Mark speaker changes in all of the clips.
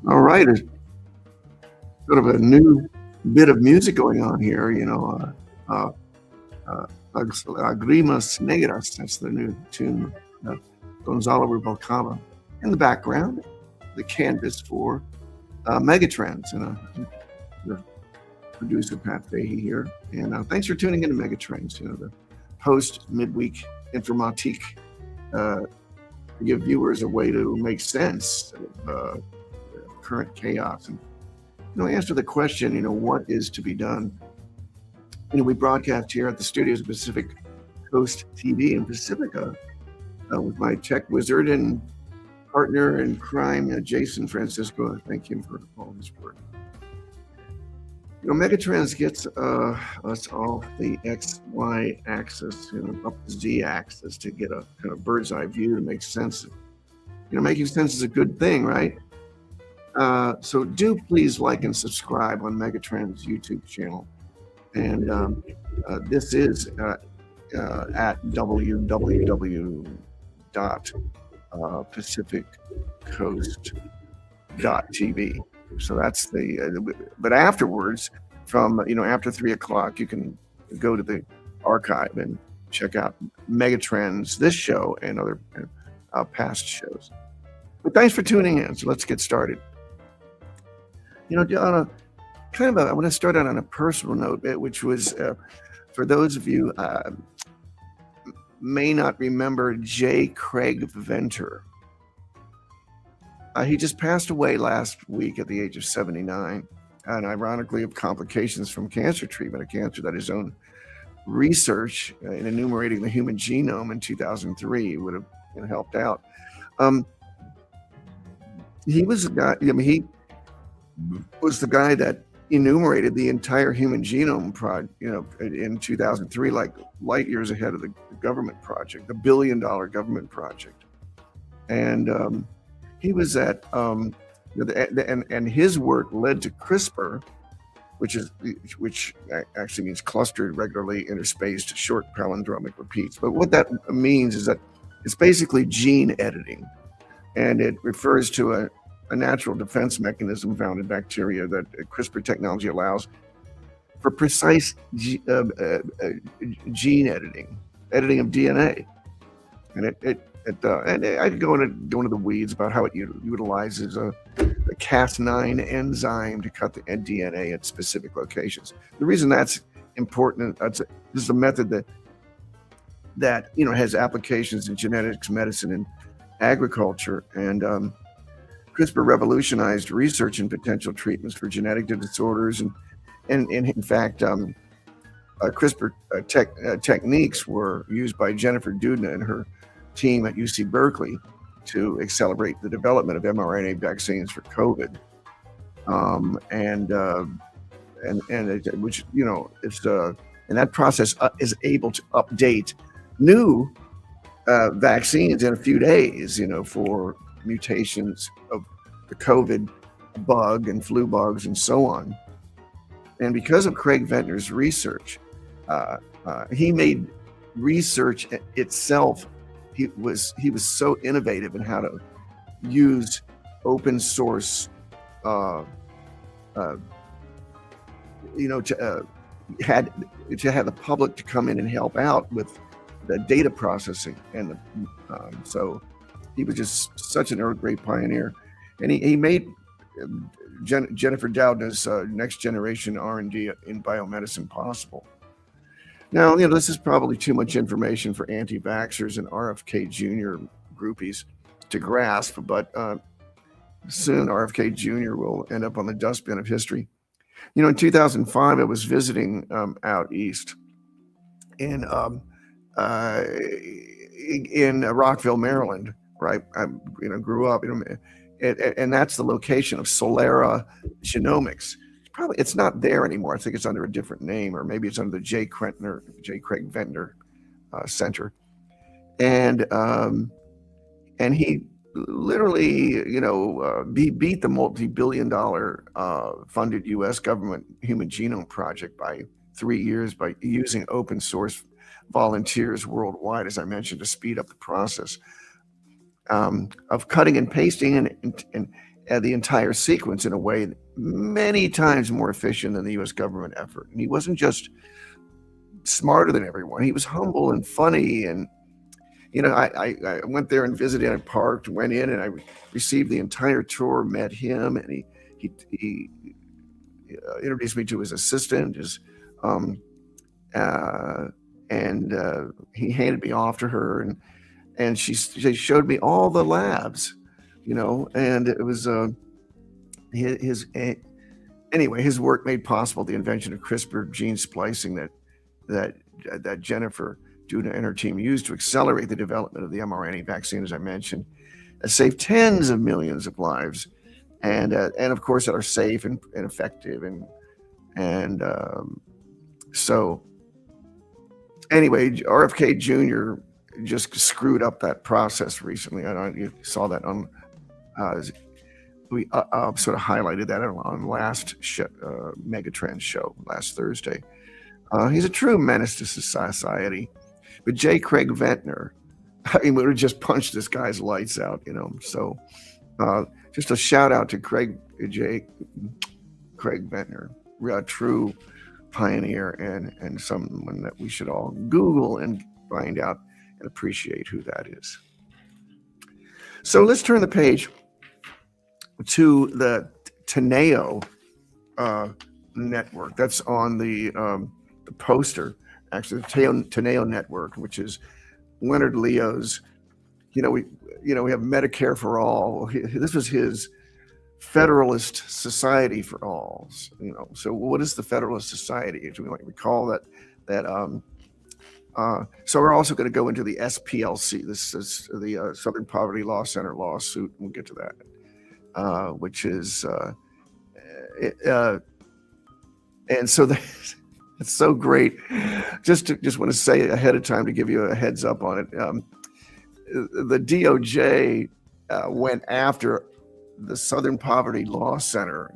Speaker 1: All right, it's sort of a new bit of music going on here. Uh, uh, Agrimas Negras. That's the new tune. Uh, Gonzalo Rubalcaba. In the background, the canvas for Megatrends, and the producer Pat Fahey here. And thanks for tuning in to Megatrends. The post midweek informatique to give viewers a way to make sense of current chaos and answer the question, what is to be done. We broadcast here at the studios of Pacific Coast TV in Pacifica with my tech wizard and partner in crime, Jason Francisco. I thank him for all his work. Megatrends gets us off the XY axis, up the Z axis to get a kind of bird's eye view to make sense. Making sense is a good thing, right? So do please like and subscribe on Megatrends YouTube channel. And this is at www.pacificcoast.tv. So that's but afterwards, from after 3 o'clock, you can go to the archive and check out Megatrends, this show, and other past shows. But thanks for tuning in. So let's get started. On a I want to start out on a personal note, which was for those of you may not remember J. Craig Venter. He just passed away last week at the age of 79, and ironically of complications from cancer treatment, a cancer that his own research in enumerating the human genome in 2003 would have helped out. He was a guy. He was the guy that enumerated the entire human genome in 2003, like light years ahead of the government project, the $1 billion government project. And he was at and his work led to CRISPR, which actually means clustered regularly interspaced short palindromic repeats. But what that means is that it's basically gene editing, and it refers to a natural defense mechanism found in bacteria that CRISPR technology allows for precise gene editing of DNA. And and I could go into the weeds about how it utilizes the Cas9 enzyme to cut the DNA at specific locations. The reason that's important, this is a method that has applications in genetics, medicine, and agriculture, and CRISPR revolutionized research and potential treatments for genetic disorders, and in fact, CRISPR techniques were used by Jennifer Doudna and her team at UC Berkeley to accelerate the development of mRNA vaccines for COVID, and that process is able to update new vaccines in a few days, for mutations of the COVID bug and flu bugs and so on. And because of Craig Venter's research, he made research itself. He was so innovative in how to use open source, to have the public to come in and help out with the data processing, and so he was just such a great pioneer, and he made Jennifer Doudna's next generation R&D in biomedicine possible. Now, this is probably too much information for anti-vaxxers and RFK Jr. groupies to grasp, but soon RFK Jr. will end up on the dustbin of history. In 2005, I was visiting out east in Rockville, Maryland, right? I grew up, and that's the location of Solera Genomics. It's not there anymore. I think it's under a different name, or maybe it's under the J. Craig Venter Center. And he literally, he beat the multi-billion-dollar funded U.S. government Human Genome Project by 3 years by using open source volunteers worldwide, as I mentioned, to speed up the process of cutting and pasting the entire sequence in a way many times more efficient than the U.S. government effort. And he wasn't just smarter than everyone. He was humble and funny. And, I went there and visited and parked, went in, and I received the entire tour, met him, and he introduced me to his assistant, um, and he handed me off to her, and she showed me all the labs, and it was his anyway, his work made possible the invention of CRISPR gene splicing that Jennifer Doudna and her team used to accelerate the development of the mRNA vaccine, as I mentioned, that saved tens of millions of lives, and of course that are safe and effective, and so anyway, RFK Jr. just screwed up that process recently. I don't know if you saw that on. We sort of highlighted that on last Megatrends show last Thursday. He's a true menace to society. But J. Craig Ventnor, we would have just punched this guy's lights out, So just a shout out to Craig Ventnor, a true pioneer and someone that we should all Google and find out and appreciate who that is. So let's turn the page to the Teneo network. That's on the poster, actually, the Teneo network, which is Leonard Leo's. We have Medicare for All. This was his Federalist Society for All. So what is the Federalist Society? Do we recall that? So we're also going to go into the SPLC. This is the Southern Poverty Law Center lawsuit. We'll get to that, which is, and so it's so great. Just want to say ahead of time to give you a heads up on it. The DOJ went after the Southern Poverty Law Center,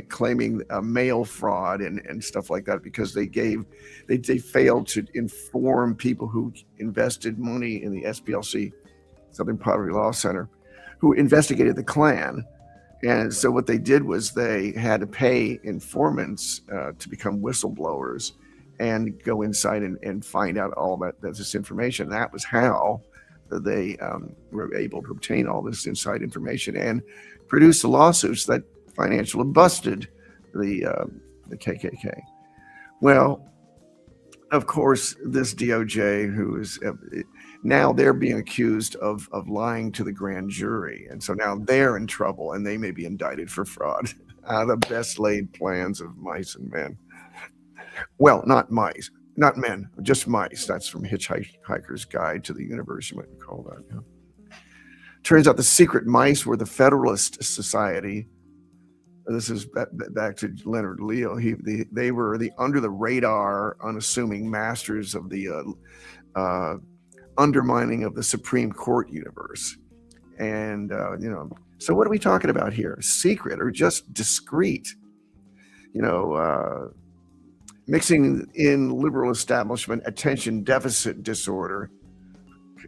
Speaker 1: claiming mail fraud and stuff like that, because they failed to inform people who invested money in the SPLC, Southern Poverty Law Center, who investigated the Klan. And so what they did was they had to pay informants to become whistleblowers and go inside and find out all this information. That was how they were able to obtain all this inside information and produce the lawsuits that financially busted the KKK. Well, of course, this DOJ, who is now they're being accused of lying to the grand jury, and so now they're in trouble, and they may be indicted for fraud. The best laid plans of mice and men. Well, not mice, not men, just mice. That's from Hitchhiker's Guide to the Universe. You might recall that. Yeah. Turns out the secret mice were the Federalist Society. This is back to Leonard Leo. They were the under the radar, unassuming masters of the undermining of the Supreme Court universe. And so what are we talking about here? Secret or just discreet? Mixing in liberal establishment attention deficit disorder.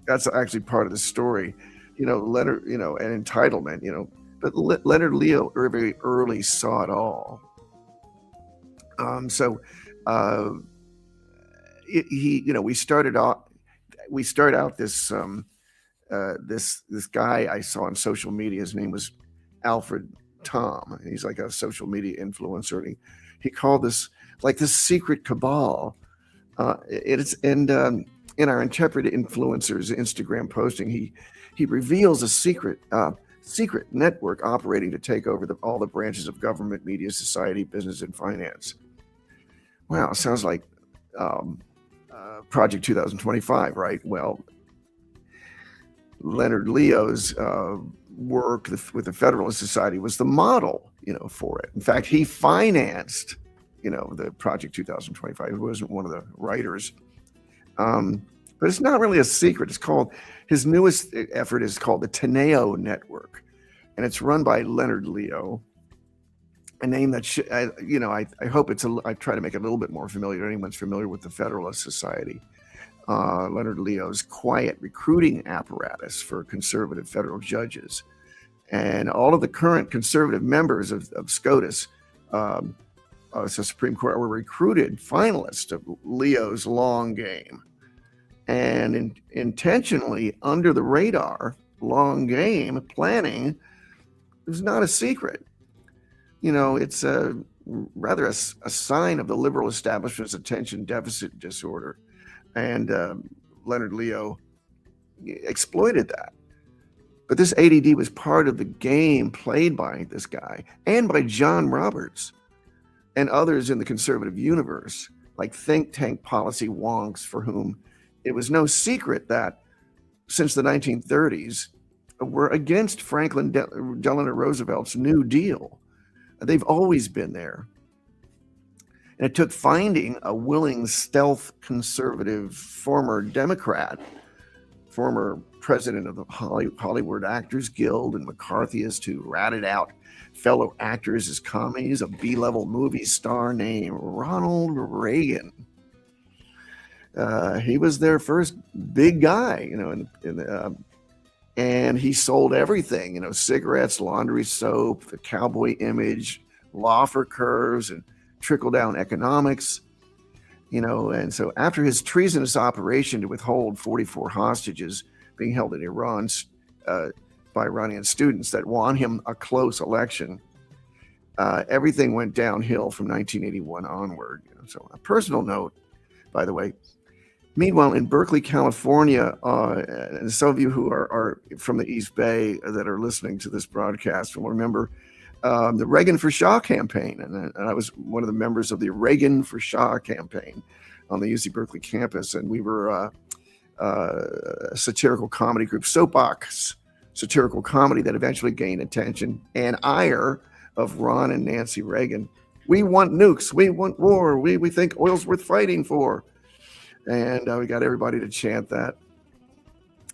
Speaker 1: That's actually part of the story. Leonard, and entitlement. But Leonard Leo very early saw it all. We start out this this guy I saw on social media. His name was Alfred Tom. He's like a social media influencer. And he called this like this secret cabal. In our intrepid influencers Instagram posting, he reveals a secret network operating to take over all the branches of government, media, society, business, and finance. Wow, sounds like Project 2025, right? Well, Leonard Leo's work with the Federalist Society was the model, for it. In fact, he financed, the Project 2025. He wasn't one of the writers. But it's not really a secret. It's called, his newest effort is called the Teneo Network, and it's run by Leonard Leo, a name that I hope I try to make it a little bit more familiar. Anyone's familiar with the Federalist Society. Leonard Leo's quiet recruiting apparatus for conservative federal judges. And all of the current conservative members of SCOTUS, the Supreme Court, were recruited finalists of Leo's long game. And intentionally under the radar, long game planning is not a secret. It's rather a sign of the liberal establishment's attention deficit disorder. And Leonard Leo exploited that. But this ADD was part of the game played by this guy and by John Roberts and others in the conservative universe, like think tank policy wonks for whom it was no secret that since the 1930s were against Franklin Delano Roosevelt's New Deal. They've always been there. And it took finding a willing stealth conservative former Democrat, former president of the Hollywood Actors Guild and McCarthyist, who ratted out fellow actors as commies, a B-level movie star named Ronald Reagan. He was their first big guy, and he sold everything, cigarettes, laundry soap, the cowboy image, Laffer curves, and trickle-down economics. And so after his treasonous operation to withhold 44 hostages being held in Iran by Iranian students that won him a close election, everything went downhill from 1981 onward. So on a personal note, by the way, meanwhile, in Berkeley, California, and some of you who are from the East Bay that are listening to this broadcast will remember the Reagan for Shah campaign. And I was one of the members of the Reagan for Shah campaign on the UC Berkeley campus. And we were a satirical comedy group, soapbox satirical comedy that eventually gained attention and ire of Ron and Nancy Reagan. We want nukes. We want war. We think oil's worth fighting for. And we got everybody to chant that.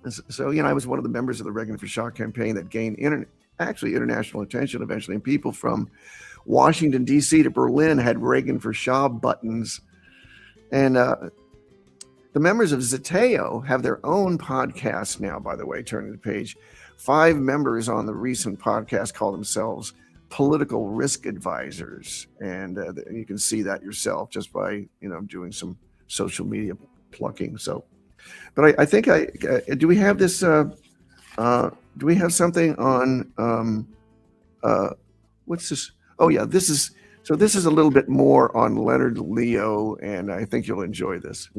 Speaker 1: So, I was one of the members of the Reagan for Shah campaign that gained international attention eventually. And people from Washington, D.C. to Berlin had Reagan for Shah buttons. And the members of Zeteo have their own podcast now, by the way, turning the page. 5 members on the recent podcast call themselves political risk advisors. And you can see that yourself just by, doing some social media plucking. So, but I think do we have this, do we have something on, what's this? Oh yeah, this is a little bit more on Leonard Leo, and I think you'll enjoy this.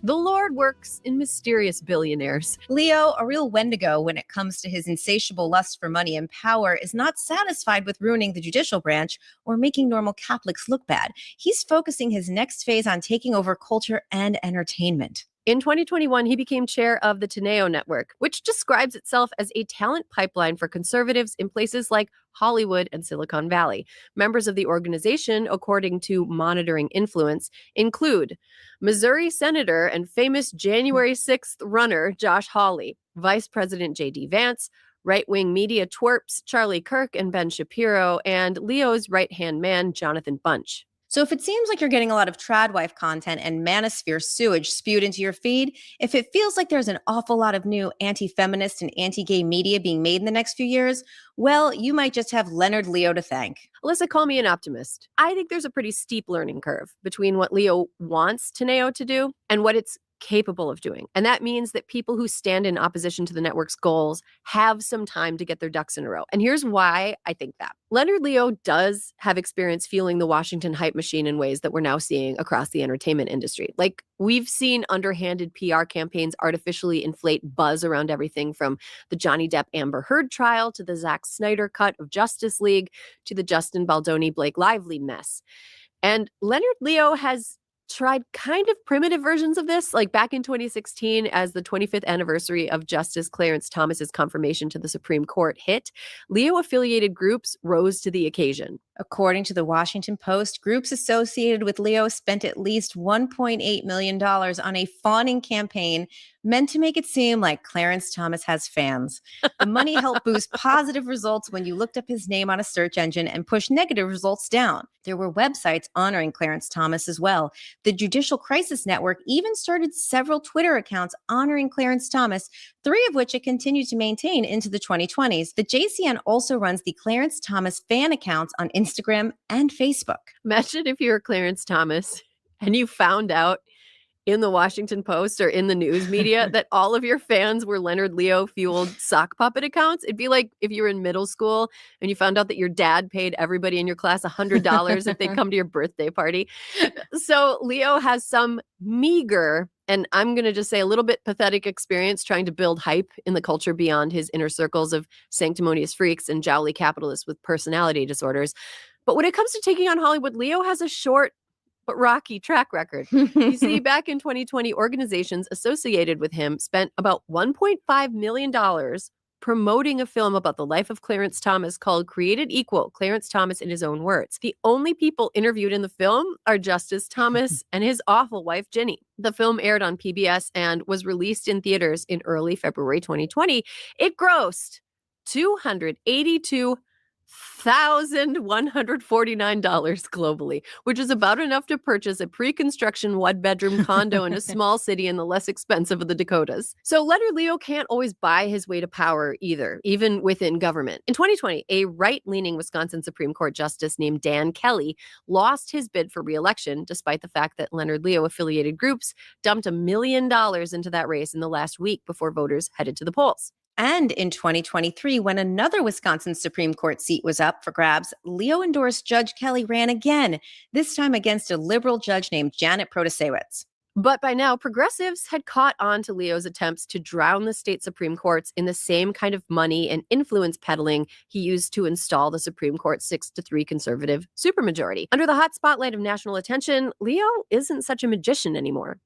Speaker 2: The Lord works in mysterious billionaires.
Speaker 3: Leo, a real Wendigo when it comes to his insatiable lust for money and power, is not satisfied with ruining the judicial branch or making normal Catholics look bad. He's focusing his next phase on taking over culture and entertainment.
Speaker 2: In 2021, he became chair of the Teneo Network, which describes itself as a talent pipeline for conservatives in places like Hollywood and Silicon Valley. Members of the organization, according to Monitoring Influence, include Missouri Senator and famous January 6th runner Josh Hawley, Vice President J.D. Vance, right-wing media twerps Charlie Kirk and Ben Shapiro, and Leo's right-hand man, Jonathan Bunch.
Speaker 3: So if it seems like you're getting a lot of Tradwife content and manosphere sewage spewed into your feed, if it feels like there's an awful lot of new anti-feminist and anti-gay media being made in the next few years, well, you might just have Leonard Leo to thank.
Speaker 2: Alyssa, call me an optimist. I think there's a pretty steep learning curve between what Leo wants Teneo to do and what it's capable of doing. And that means that people who stand in opposition to the network's goals have some time to get their ducks in a row. And here's why I think that. Leonard Leo does have experience fueling the Washington hype machine in ways that we're now seeing across the entertainment industry. Like, we've seen underhanded PR campaigns artificially inflate buzz around everything from the Johnny Depp Amber Heard trial to the Zack Snyder cut of Justice League to the Justin Baldoni Blake Lively mess. And Leonard Leo has tried kind of primitive versions of this, like back in 2016, as the 25th anniversary of Justice Clarence Thomas's confirmation to the Supreme Court hit, Leo-affiliated groups rose to the occasion.
Speaker 3: According to the Washington Post, groups associated with Leo spent at least $1.8 million on a fawning campaign meant to make it seem like Clarence Thomas has fans. The money helped boost positive results when you looked up his name on a search engine and pushed negative results down. There were websites honoring Clarence Thomas as well. The Judicial Crisis Network even started several Twitter accounts honoring Clarence Thomas, 3 of which it continued to maintain into the 2020s. The JCN also runs the Clarence Thomas fan accounts on Instagram and Facebook.
Speaker 2: Imagine if you were Clarence Thomas and you found out in the Washington Post or in the news media that all of your fans were Leonard Leo fueled sock puppet accounts. It'd be like if you were in middle school and you found out that your dad paid everybody in your class $100 if they come to your birthday party. So Leo has some meager, and I'm going to just say a little bit pathetic experience trying to build hype in the culture beyond his inner circles of sanctimonious freaks and jowly capitalists with personality disorders. But when it comes to taking on Hollywood, Leo has a short but rocky track record. You see, back in 2020, organizations associated with him spent about $1.5 million promoting a film about the life of Clarence Thomas called Created Equal, Clarence Thomas in his own words. The only people interviewed in the film are Justice Thomas and his awful wife, Ginny. The film aired on PBS and was released in theaters in early February 2020. It grossed $282,149 globally, which is about enough to purchase a pre-construction one-bedroom condo in a small city in the less expensive of the Dakotas. So Leonard Leo can't always buy his way to power either, even within government. In 2020, a right-leaning Wisconsin Supreme Court justice named Dan Kelly lost his bid for re-election, despite the fact that Leonard Leo-affiliated groups dumped $1 million into that race in the last week before voters headed to the polls.
Speaker 3: And in 2023, when another Wisconsin Supreme Court seat was up for grabs, Leo-endorsed Judge Kelly ran again, this time against a liberal judge named Janet Protasewicz.
Speaker 2: But by now, progressives had caught on to Leo's attempts to drown the state Supreme Courts in the same kind of money and influence peddling he used to install the Supreme Court's 6-3 conservative supermajority. Under the hot spotlight of national attention, Leo isn't such a magician anymore.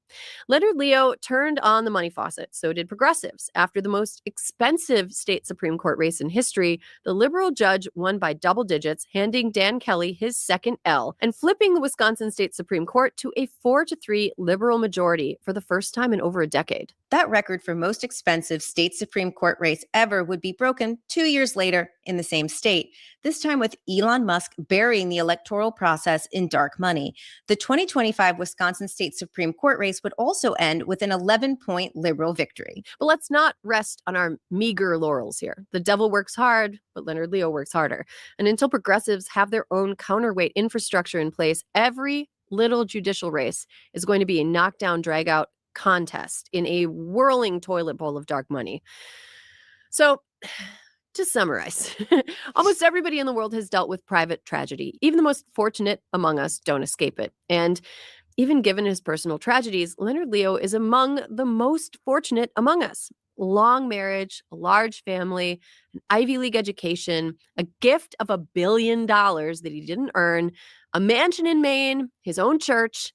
Speaker 2: Leonard Leo turned on the money faucet, so did progressives. After the most expensive state Supreme Court race in history, the liberal judge won by double digits, handing Dan Kelly his second L and flipping the Wisconsin State Supreme Court to a 4-3 liberal majority for the first time in over a decade.
Speaker 3: That record for most expensive state Supreme Court race ever would be broken 2 years later in the same state, this time with Elon Musk burying the electoral process in dark money. The 2025 Wisconsin State Supreme Court race would also end with an 11-point liberal victory.
Speaker 2: But let's not rest on our meager laurels here. The devil works hard, but Leonard Leo works harder. And until progressives have their own counterweight infrastructure in place, every little judicial race is going to be a knockdown, drag-out contest in a whirling toilet bowl of dark money. So, to summarize, almost everybody in the world has dealt with private tragedy. Even the most fortunate among us don't escape it. And even given his personal tragedies, Leonard Leo is among the most fortunate among us. Long marriage, a large family, an Ivy League education, a gift of $1 billion that he didn't earn, a mansion in Maine, his own church,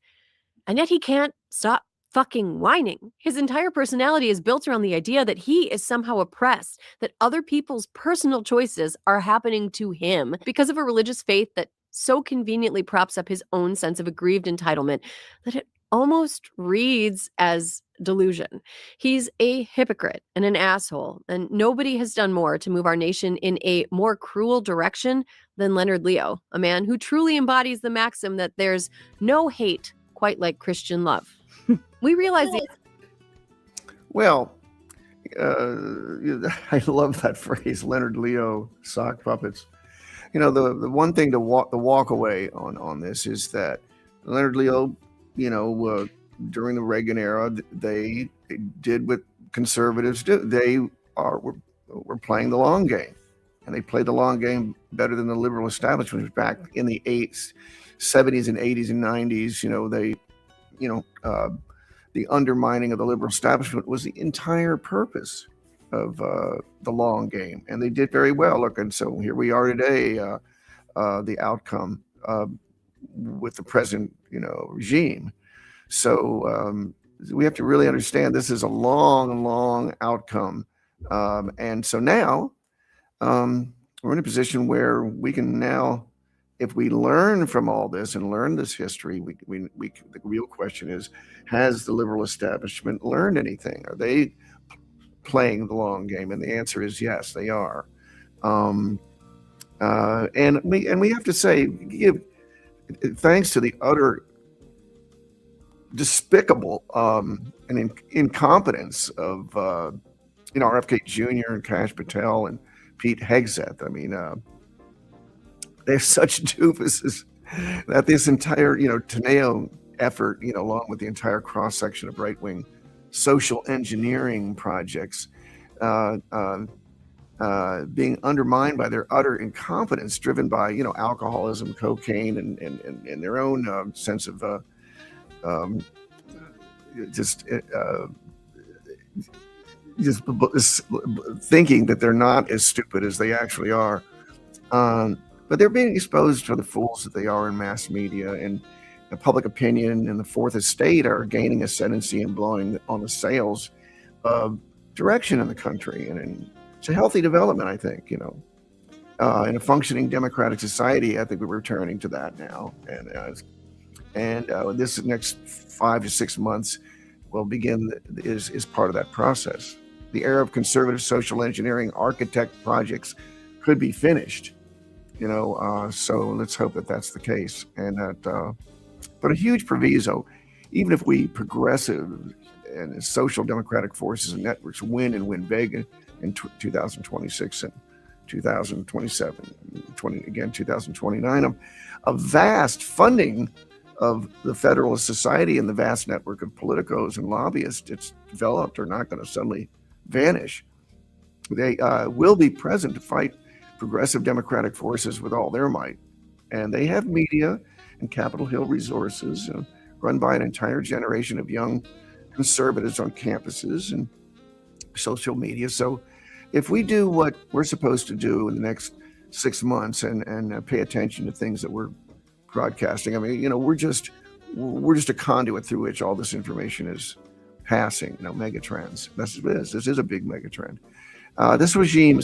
Speaker 2: and yet he can't stop fucking whining. His entire personality is built around the idea that he is somehow oppressed, that other people's personal choices are happening to him because of a religious faith that so conveniently props up his own sense of aggrieved entitlement that it almost reads as delusion. He's a hypocrite and an asshole, and nobody has done more to move our nation in a more cruel direction than Leonard Leo, a man who truly embodies the maxim that there's no hate quite like Christian love. We realize
Speaker 1: Well, I love that phrase, Leonard Leo sock puppets. You know, the one thing to walk away on this is that Leonard Leo, during the Reagan era, they did what conservatives do. They were playing the long game, and they played the long game better than the liberal establishment back in the 70s and 80s and 90s. The undermining of the liberal establishment was the entire purpose of the long game, and they did very well. Look, and so here we are today. The outcome with the present, regime. So we have to really understand this is a long outcome, and so now we're in a position where we can now if we learn from all this and learn this history, the real question is, has the liberal establishment learned anything? Are they playing the long game? And the answer is yes, they are. And we have to say, thanks to the utter despicable and incompetence of RFK Jr. and Kash Patel and Pete Hegseth. I mean, they're such doofuses that this entire Teneo effort, along with the entire cross section of right wing social engineering projects, being undermined by their utter incompetence, driven by alcoholism, cocaine, and their own sense of just thinking that they're not as stupid as they actually are. But they're being exposed for the fools that they are in mass media, and the public opinion and the Fourth Estate are gaining ascendancy and blowing on the sails of direction in the country. And it's a healthy development, I think. In a functioning democratic society, I think we're returning to that now. And this next 5 to 6 months will begin is part of that process. The era of conservative social engineering architect projects could be finished. So let's hope that that's the case. And that, but a huge proviso, even if we progressive and social democratic forces and networks win and win big in 2026 and 2027, 2029, a vast funding of the Federalist Society and the vast network of politicos and lobbyists it's developed are not going to suddenly vanish. They will be present to fight progressive democratic forces with all their might. And they have media and Capitol Hill resources run by an entire generation of young conservatives on campuses and social media. So if we do what we're supposed to do in the next 6 months and pay attention to things that we're broadcasting, I mean, we're just a conduit through which all this information is passing. Megatrends. This is a big megatrend. This regime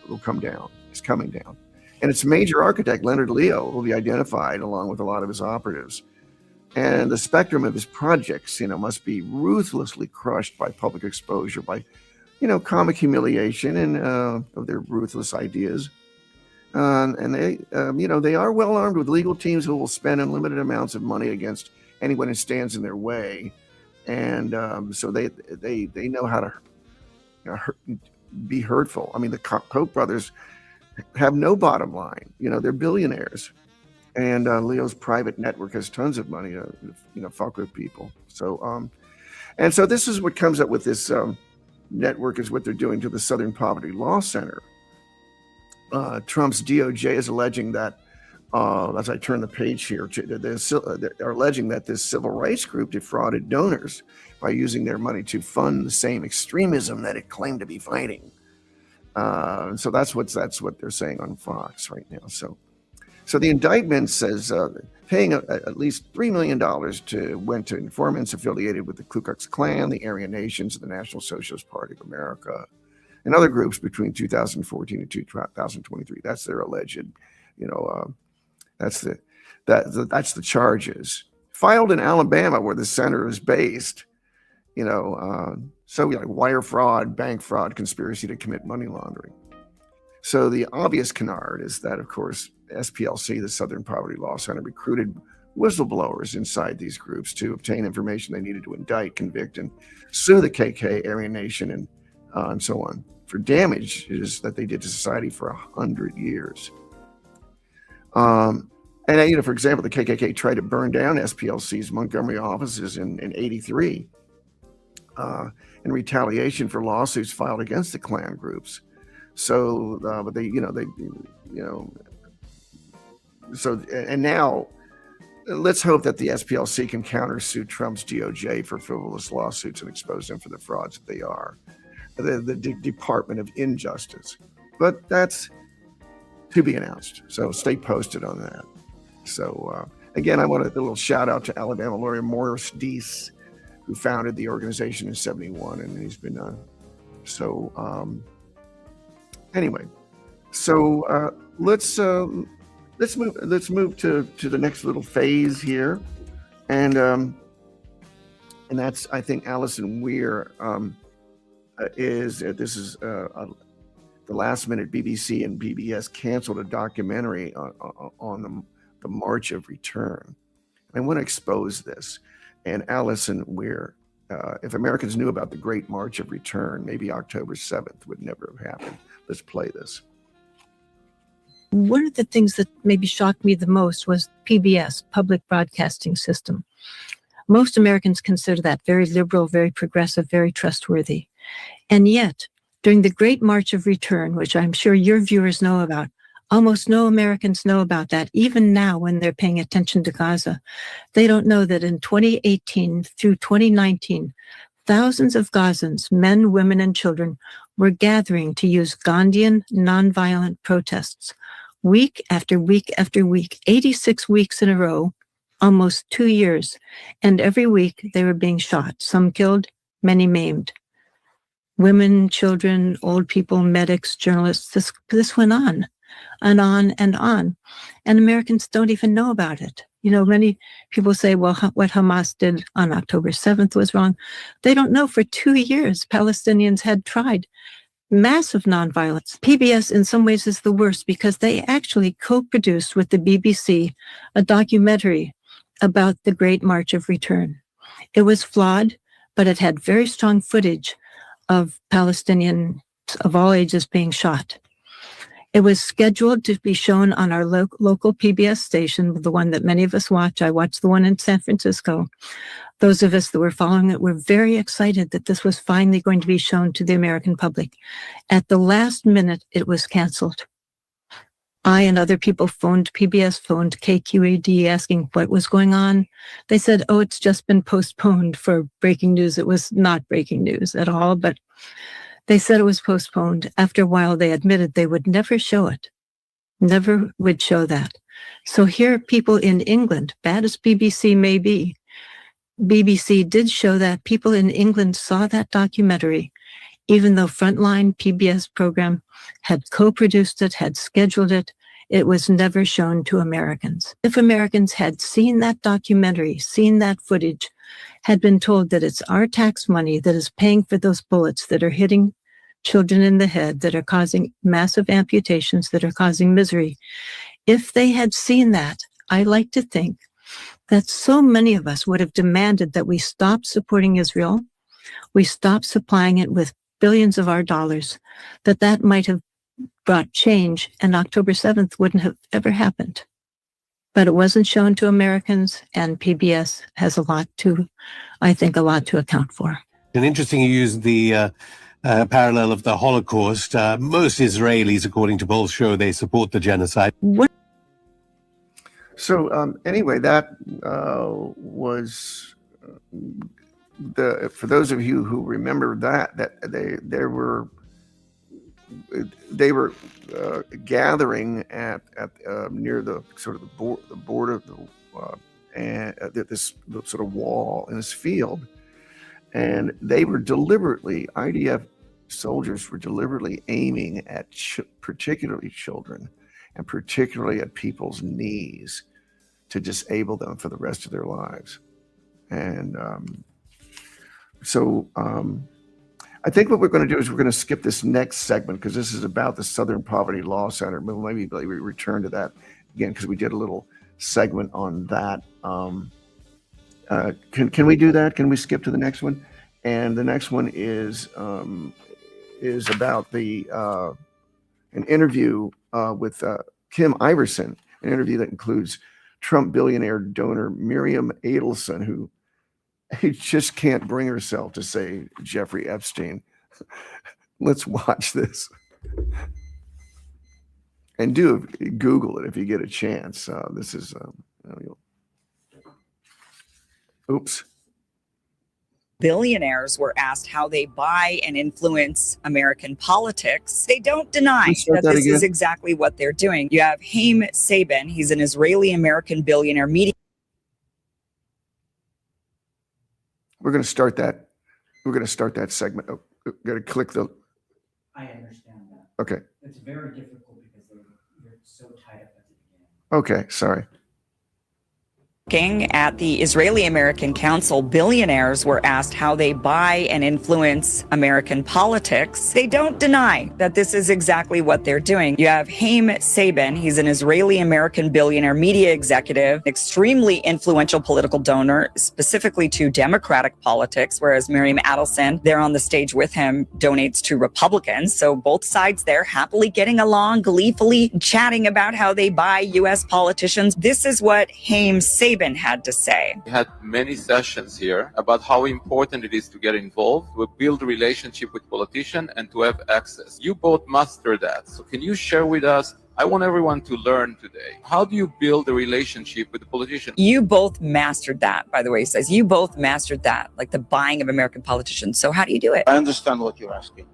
Speaker 1: will come down. It's coming down. And its major architect, Leonard Leo, will be identified along with a lot of his operatives. And the spectrum of his projects, must be ruthlessly crushed by public exposure, by, comic humiliation and of their ruthless ideas. And they, they are well armed with legal teams who will spend unlimited amounts of money against anyone who stands in their way. And so they know how to be hurtful. I mean, the Koch brothers have no bottom line. They're billionaires, and Leo's private network has tons of money to fuck with people. So and so this is what comes up with this network, is what they're doing to the Southern Poverty Law Center. Trump's DOJ is alleging that, as I turn the page here, they're alleging that this civil rights group defrauded donors by using their money to fund the same extremism that it claimed to be fighting. So that's what they're saying on Fox right now. So the indictment says paying at least $3 million went to informants affiliated with the Ku Klux Klan, the Aryan Nations, and the National Socialist Party of America, and other groups between 2014 and 2023. That's their alleged, that's the charges filed in Alabama, where the center is based. So wire fraud, bank fraud, conspiracy to commit money laundering. So the obvious canard is that, of course, SPLC, the Southern Poverty Law Center, recruited whistleblowers inside these groups to obtain information they needed to indict, convict, and sue the KK, Aryan Nation, and so on for damages that they did to society for 100 years. And for example, the KKK tried to burn down SPLC's Montgomery offices in '83 in retaliation for lawsuits filed against the Klan groups. So, but so, and now let's hope that the SPLC can countersue Trump's DOJ for frivolous lawsuits and expose them for the frauds that they are. The Department of Injustice. But that's to be announced. So stay posted on that. So again, I want a little shout out to Alabama lawyer Morris Deese, who founded the organization in '71, and he's been anyway. So let's let's move to the next little phase here, and that's, I think, Alison Weir this is the last minute BBC and PBS canceled a documentary on the March of Return. I want to expose this. And Alison Weir, if Americans knew about the Great March of Return, maybe October 7th would never have happened. Let's play this.
Speaker 4: One of the things that maybe shocked me the most was PBS, Public Broadcasting System. Most Americans consider that very liberal, very progressive, very trustworthy. And yet, during the Great March of Return, which I'm sure your viewers know about, almost no Americans know about that, even now when they're paying attention to Gaza. They don't know that in 2018 through 2019, thousands of Gazans, men, women, and children, were gathering to use Gandhian nonviolent protests week after week after week, 86 weeks in a row, almost 2 years. And every week they were being shot, some killed, many maimed. Women, children, old people, medics, journalists, this went on and on and on. And Americans don't even know about it. You know, many people say, well, what Hamas did on October 7th was wrong. They don't know for 2 years Palestinians had tried massive nonviolence. PBS in some ways is the worst because they actually co-produced with the BBC a documentary about the Great March of Return. It was flawed, but it had very strong footage of Palestinians of all ages being shot. It was scheduled to be shown on our local PBS station, the one that many of us watch. I watched the one in San Francisco. Those of us that were following it were very excited that this was finally going to be shown to the American public. At the last minute, it was canceled. I and other people phoned KQED asking what was going on. They said, oh, it's just been postponed for breaking news. It was not breaking news at all, but they said it was postponed. After a while, they admitted they would never show it, never would show that. So here, people in England, bad as BBC may be, BBC did show that. People in England saw that documentary, even though Frontline PBS program had co-produced it, had scheduled it. It was never shown to Americans. If Americans had seen that documentary, seen that footage, had been told that it's our tax money that is paying for those bullets that are hitting children in the head, that are causing massive amputations, that are causing misery. If they had seen that, I like to think that so many of us would have demanded that we stop supporting Israel, we stop supplying it with billions of our dollars, that might have brought change, and October 7th wouldn't have ever happened. But it wasn't shown to Americans, and PBS has a lot to account for.
Speaker 5: And interesting you use the parallel of the Holocaust. Most Israelis, according to polls, show they support the genocide.
Speaker 1: So anyway, that was for those of you who remember that they were gathering at near the sort of the border of and this sort of wall in this field, and they were deliberately, IDF soldiers were deliberately aiming at particularly children and particularly at people's knees to disable them for the rest of their lives. And so I think what we're going to do is we're going to skip this next segment because this is about the Southern Poverty Law Center. But maybe we return to that again because we did a little segment on that. Can we do that? Can we skip to the next one? And the next one is about an interview with Kim Iverson, an interview that includes Trump billionaire donor Miriam Adelson, who just can't bring herself to say Jeffrey Epstein. Let's watch this. And do Google it if you get a chance. This is, oops.
Speaker 6: Billionaires were asked how they buy and influence American politics. They don't deny that this is exactly what they're doing. You have Haim Saban. He's an Israeli-American billionaire media.
Speaker 1: We're going to start that. We're going to start that segment. Oh, got to click the.
Speaker 7: I understand that.
Speaker 1: Okay.
Speaker 7: It's very difficult because they're so tied up at the beginning.
Speaker 1: Okay, sorry.
Speaker 6: At the Israeli American Council, billionaires were asked how they buy and influence American politics. They don't deny that this is exactly what they're doing. You have Haim Saban. He's an Israeli American billionaire media executive, extremely influential political donor, specifically to Democratic politics, whereas Miriam Adelson, there on the stage with him, donates to Republicans. So both sides there happily getting along, gleefully chatting about how they buy U.S. politicians. This is what Haim Saban had to say.
Speaker 7: We had many sessions here about how important it is to get involved, to build a relationship with politicians, and to have access. You both master that. So can you share with us? I want everyone to learn today. How do you build a relationship with the politician?
Speaker 6: You both mastered that, by the way, he says. You both mastered that, like the buying of American politicians. So how do you do it?
Speaker 8: I understand what you're asking.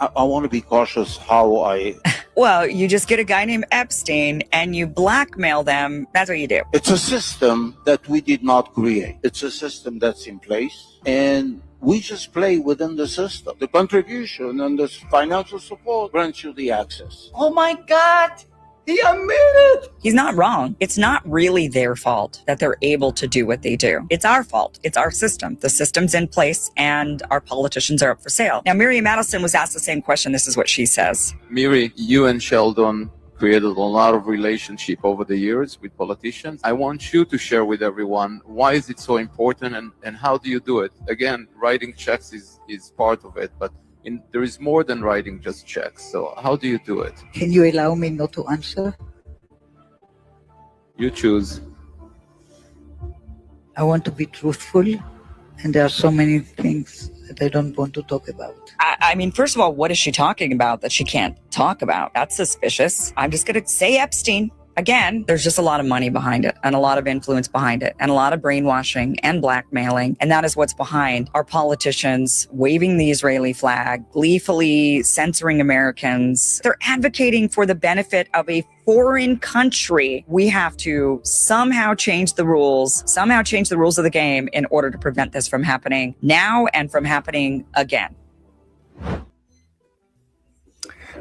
Speaker 8: I want to be cautious how I...
Speaker 6: Well, you just get a guy named Epstein and you blackmail them. That's what you do.
Speaker 8: It's a system that we did not create. It's a system that's in place, and we just play within the system. The contribution and the financial support grants you the access. Oh my God! He admitted!
Speaker 6: He's not wrong. It's not really their fault that they're able to do what they do. It's our fault. It's our system. The system's in place and our politicians are up for sale. Now, Miriam Adelson was asked the same question. This is what she says.
Speaker 7: Miri, you and Sheldon created a lot of relationship over the years with politicians. I want you to share with everyone, why is it so important and how do you do it? Again, writing checks is part of it, but there is more than writing just checks. So how do you do it?
Speaker 9: Can you allow me not to answer?
Speaker 7: You choose.
Speaker 9: I want to be truthful, and there are so many things that I don't want to talk about.
Speaker 6: I mean, first of all, what is she talking about that she can't talk about? That's suspicious. I'm just going to say Epstein. Again, there's just a lot of money behind it and a lot of influence behind it and a lot of brainwashing and blackmailing. And that is what's behind our politicians waving the Israeli flag, gleefully censoring Americans. They're advocating for the benefit of a foreign country. We have to somehow change the rules of the game in order to prevent this from happening now and from happening again.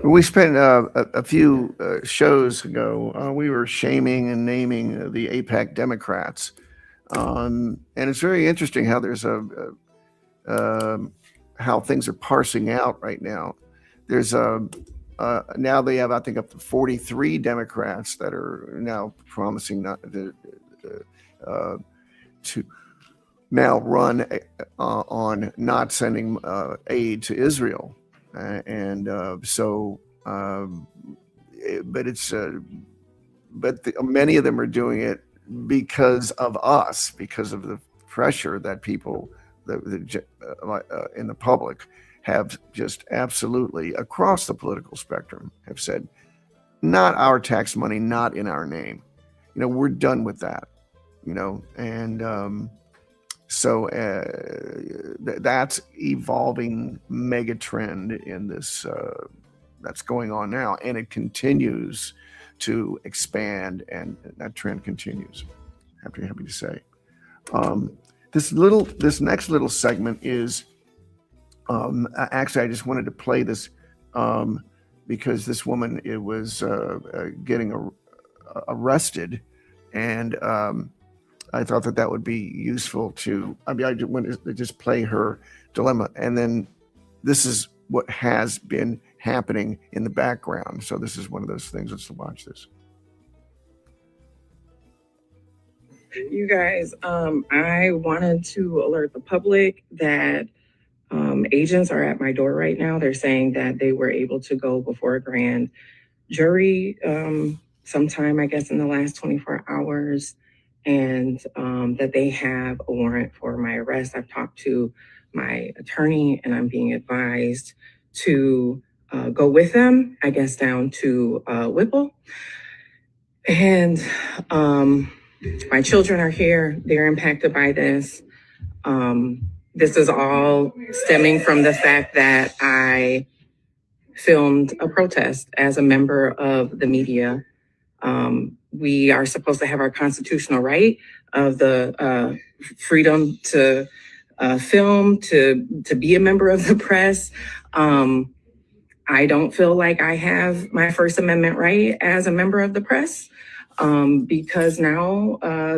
Speaker 1: We spent a few shows ago, we were shaming and naming the AIPAC Democrats. And it's very interesting how there's how things are parsing out right now. There's now they have, I think, up to 43 Democrats that are now promising not to now run on not sending aid to Israel. But many of them are doing it because of us, because of the pressure that people in the public have just absolutely across the political spectrum have said, not our tax money, not in our name. You know, we're done with that, you know, and so that's evolving mega trend in this that's going on now, and it continues to expand, and that trend continues. Happy to say. This next little segment is actually I just wanted to play this because this woman was getting arrested, and I thought that would be useful to, I want to just play her dilemma. And then this is what has been happening in the background. So this is one of those things. Let's watch this.
Speaker 10: You guys, I wanted to alert the public that agents are at my door right now. They're saying that they were able to go before a grand jury sometime, I guess, in the last 24 hours. And that they have a warrant for my arrest. I've talked to my attorney and I'm being advised to go with them, I guess, down to Whipple. And my children are here. They're impacted by this. This is all stemming from the fact that I filmed a protest as a member of the media. We are supposed to have our constitutional right of the freedom to film, to be a member of the press. I don't feel like I have my First Amendment right as a member of the press, because now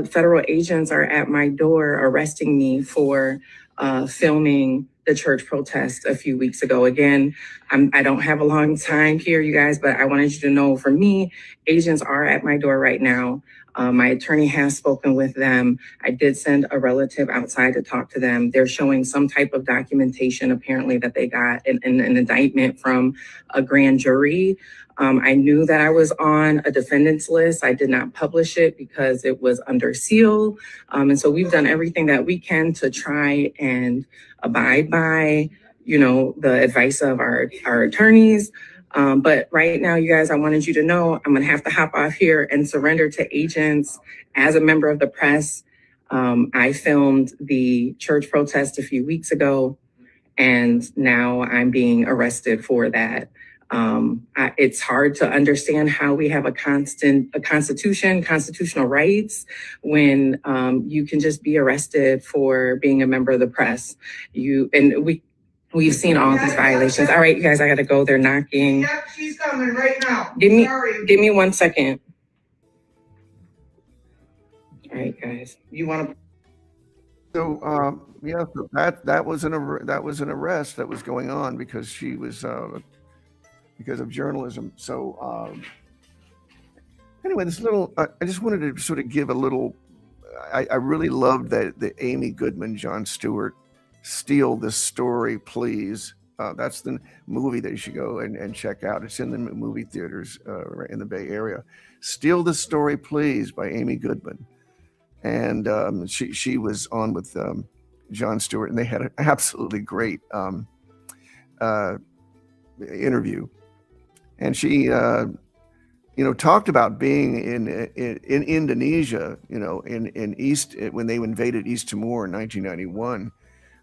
Speaker 10: federal agents are at my door arresting me for filming the church protest a few weeks ago. Again, I don't have a long time here, you guys, but I wanted you to know, for me, agents are at my door right now. My attorney has spoken with them. I did send a relative outside to talk to them. They're showing some type of documentation, apparently, that they got an indictment from a grand jury. I knew that I was on a defendant's list. I did not publish it because it was under seal. And so we've done everything that we can to try and abide by, the advice of our attorneys. But right now, you guys, I wanted you to know I'm going to have to hop off here and surrender to agents as a member of the press. I filmed the church protest a few weeks ago, and now I'm being arrested for that. It's hard to understand how we have a constitution, constitutional rights, when you can just be arrested for being a member of the press. We've seen all these violations. All right, you guys, I gotta go. They're knocking. Yep, she's coming right now. Give me 1 second. All right, guys, you want to?
Speaker 1: So yeah, so that was an arrest that was going on because she was because of journalism. So anyway, this little I just wanted to sort of give a little. I really loved that the Amy Goodman, Jon Stewart, Steal This Story, Please. That's the movie that you should go and check out. It's in the movie theaters right in the Bay Area. Steal This Story, Please by Amy Goodman. And she was on with Jon Stewart, and they had an absolutely great interview. And she, talked about being in Indonesia, in East, when they invaded East Timor in 1991,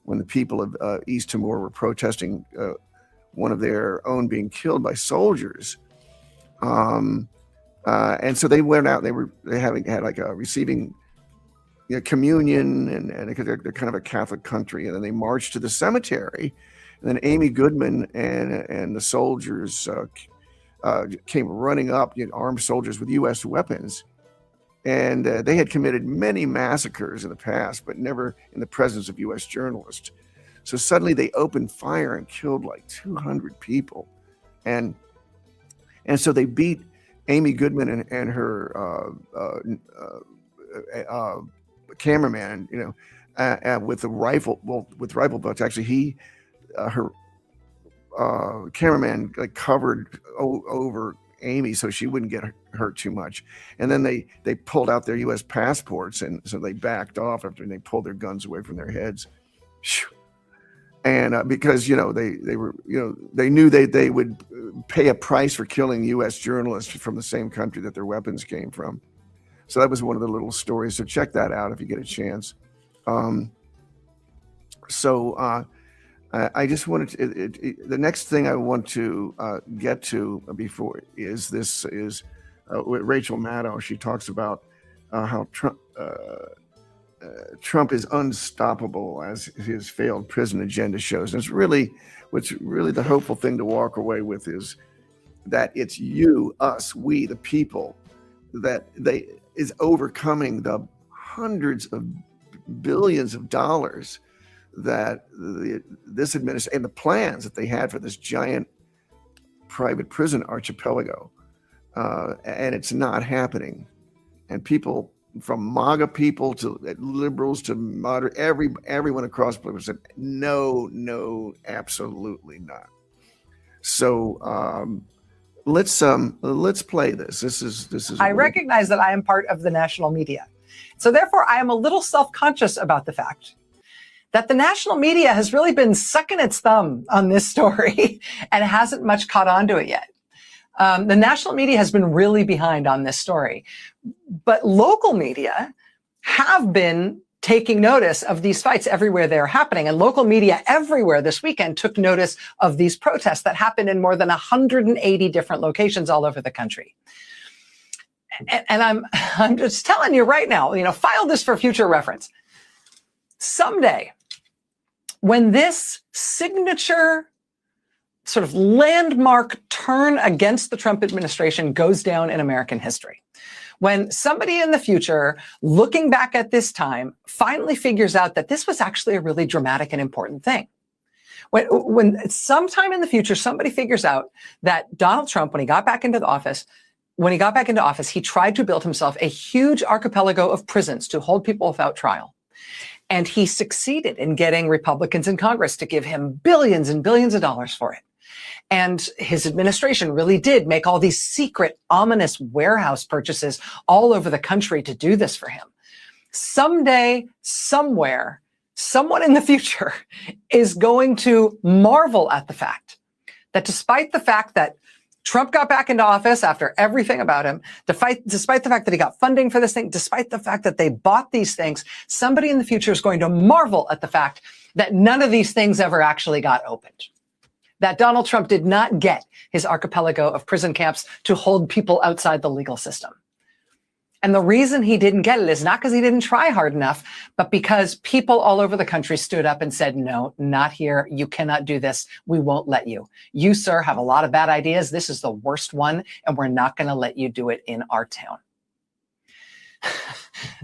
Speaker 1: when the people of East Timor were protesting one of their own being killed by soldiers. And so they went out. They had like a receiving communion, and because they're kind of a Catholic country, and then they marched to the cemetery, and then Amy Goodman and the soldiers came running up, armed soldiers with U.S. weapons, and they had committed many massacres in the past, but never in the presence of U.S. journalists. So suddenly they opened fire and killed like 200 people, and so they beat Amy Goodman and her cameraman, with a rifle. Well, with rifle butts, actually, her cameraman covered over Amy so she wouldn't get hurt too much. And then they pulled out their U.S. passports, and so they backed off after they pulled their guns away from their heads. And because they were they knew they would pay a price for killing U.S. journalists from the same country that their weapons came from. So that was one of the little stories. So check that out if you get a chance. I just wanted to, the next thing I want to get to before is with Rachel Maddow. She talks about how Trump is unstoppable, as his failed prison agenda shows. And what's really the hopeful thing to walk away with is that it's you, us, we, the people, that is overcoming the hundreds of billions of dollars that this administration and the plans that they had for this giant private prison archipelago, and it's not happening. And people, from MAGA people to liberals to moderate, everyone across the board said no, absolutely not. So let's play this. This is.
Speaker 11: I recognize that I am part of the national media, so therefore I am a little self-conscious about the fact that the national media has really been sucking its thumb on this story and hasn't much caught on to it yet. The national media has been really behind on this story, but local media have been taking notice of these fights everywhere they're happening. And local media everywhere this weekend took notice of these protests that happened in more than 180 different locations all over the country. And I'm just telling you right now, file this for future reference. Someday, when this signature sort of landmark turn against the Trump administration goes down in American history. When somebody in the future, looking back at this time, finally figures out that this was actually a really dramatic and important thing. When sometime in the future, somebody figures out that Donald Trump, when he got back into office, he tried to build himself a huge archipelago of prisons to hold people without trial. And he succeeded in getting Republicans in Congress to give him billions and billions of dollars for it. And his administration really did make all these secret, ominous warehouse purchases all over the country to do this for him. Someday, somewhere, someone in the future is going to marvel at the fact that despite the fact that Trump got back into office after everything about him, despite the fact that he got funding for this thing, despite the fact that they bought these things, somebody in the future is going to marvel at the fact that none of these things ever actually got opened. That Donald Trump did not get his archipelago of prison camps to hold people outside the legal system. And the reason he didn't get it is not because he didn't try hard enough, but because people all over the country stood up and said, no, not here. You cannot do this. We won't let you. You, sir, have a lot of bad ideas. This is the worst one, and we're not going to let you do it in our town.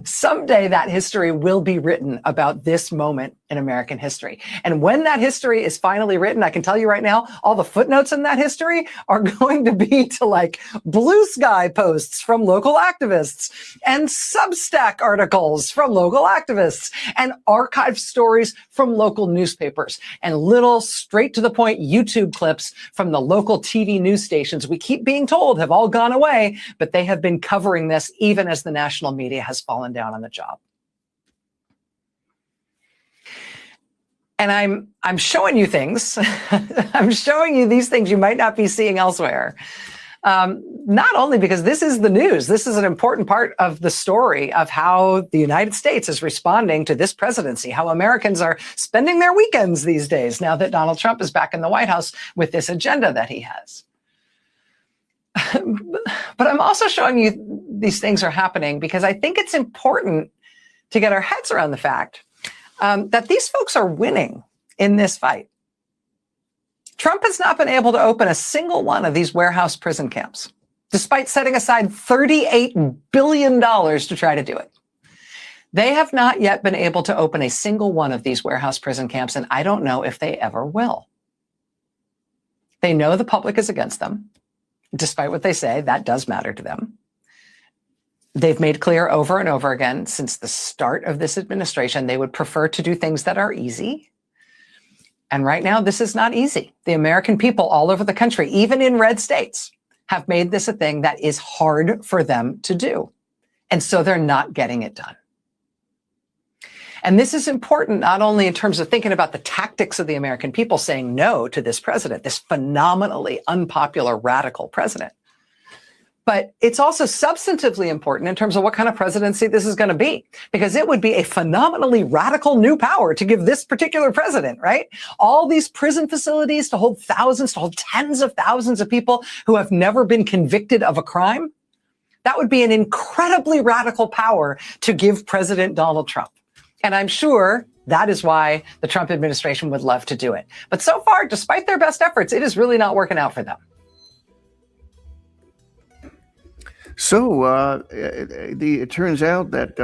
Speaker 11: Someday that history will be written about this moment in American history. And when that history is finally written, I can tell you right now, all the footnotes in that history are going to be to like Blue Sky posts from local activists and Substack articles from local activists and archive stories from local newspapers and little straight to the point YouTube clips from the local TV news stations we keep being told have all gone away, but they have been covering this even as the national media has fallen down on the job. And I'm showing you things. I'm showing you these things you might not be seeing elsewhere. Not only because this is the news, this is an important part of the story of how the United States is responding to this presidency, how Americans are spending their weekends these days now that Donald Trump is back in the White House with this agenda that he has. But I'm also showing you these things are happening because I think it's important to get our heads around the fact that these folks are winning in this fight. Trump has not been able to open a single one of these warehouse prison camps, despite setting aside $38 billion to try to do it. They have not yet been able to open a single one of these warehouse prison camps, and I don't know if they ever will. They know the public is against them. Despite what they say, that does matter to them. They've made clear over and over again since the start of this administration, they would prefer to do things that are easy. And right now, this is not easy. The American people all over the country, even in red states, have made this a thing that is hard for them to do. And so they're not getting it done. And this is important not only in terms of thinking about the tactics of the American people saying no to this president, this phenomenally unpopular radical president, but it's also substantively important in terms of what kind of presidency this is going to be, because it would be a phenomenally radical new power to give this particular president, right? All these prison facilities to hold thousands, to hold tens of thousands of people who have never been convicted of a crime. That would be an incredibly radical power to give President Donald Trump. And I'm sure that is why the Trump administration would love to do it. But so far, despite their best efforts, it is really not working out for them.
Speaker 1: So it turns out that,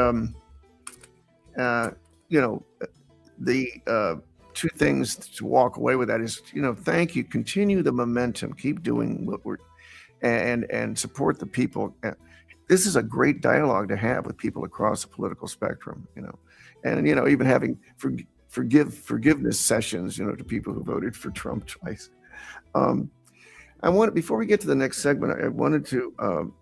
Speaker 1: the two things to walk away with that is, thank you, continue the momentum, keep doing what we're, and support the people. This is a great dialogue to have with people across the political spectrum, and even having forgiveness sessions, to people who voted for Trump twice. Before we get to the next segment, I wanted to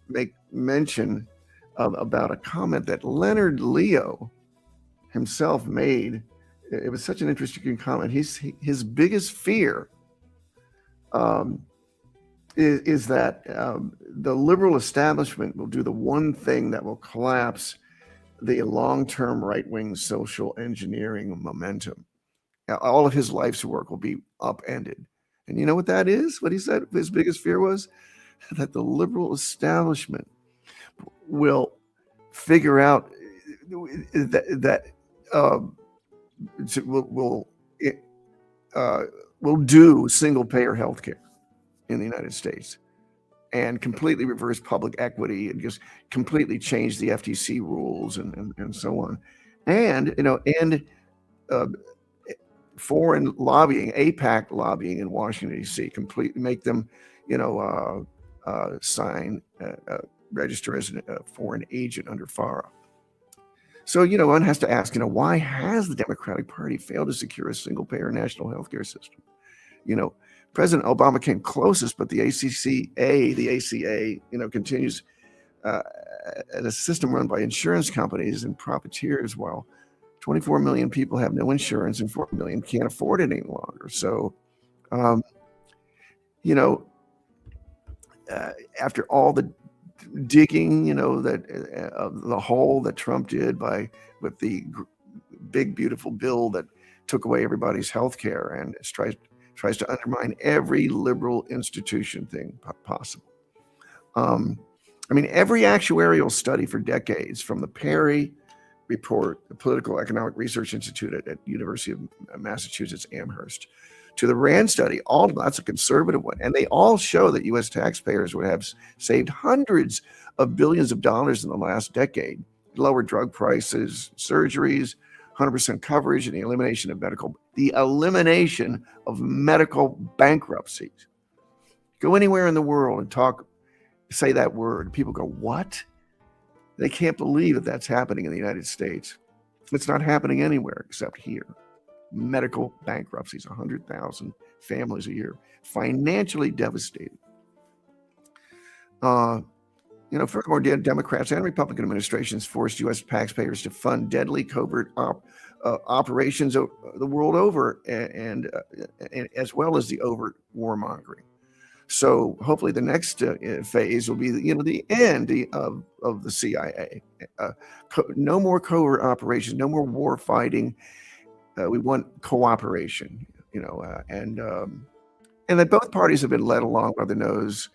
Speaker 1: make mention about a comment that Leonard Leo himself made. It was such an interesting comment. His biggest fear is that the liberal establishment will do the one thing that will collapse the long-term right-wing social engineering momentum. All of his life's work will be upended. And you know what that is? What he said his biggest fear was? That the liberal establishment will figure out that will do single payer healthcare in the United States and completely reverse public equity and just completely change the FTC rules and so on. And, foreign lobbying, APAC lobbying in Washington, D.C., completely make them, register as a foreign agent under FARA. So, one has to ask, why has the Democratic Party failed to secure a single-payer national healthcare system? President Obama came closest, but the ACA, continues as a system run by insurance companies and profiteers, while 24 million people have no insurance and 4 million can't afford it any longer. So, after all the digging, the hole that Trump did with the big, beautiful bill that took away everybody's health care and tries to undermine every liberal institution thing possible. Every actuarial study for decades, from the Perry report, the Political Economic Research Institute at University of Massachusetts Amherst, to the RAND study, that's a conservative one, and they all show that U.S. taxpayers would have saved hundreds of billions of dollars in the last decade, lower drug prices, surgeries, 100% coverage, and the elimination of medical bankruptcies. Go anywhere in the world and say that word, people go, what? They can't believe that that's happening in the United States. It's not happening anywhere except here. Medical bankruptcies, 100,000 families a year, financially devastated. Furthermore, Democrats and Republican administrations forced U.S. taxpayers to fund deadly covert operations the world over, and as well as the overt warmongering. So hopefully the next phase will be the end of the CIA. No more covert operations, no more war fighting. We want cooperation, and that both parties have been led along by the nose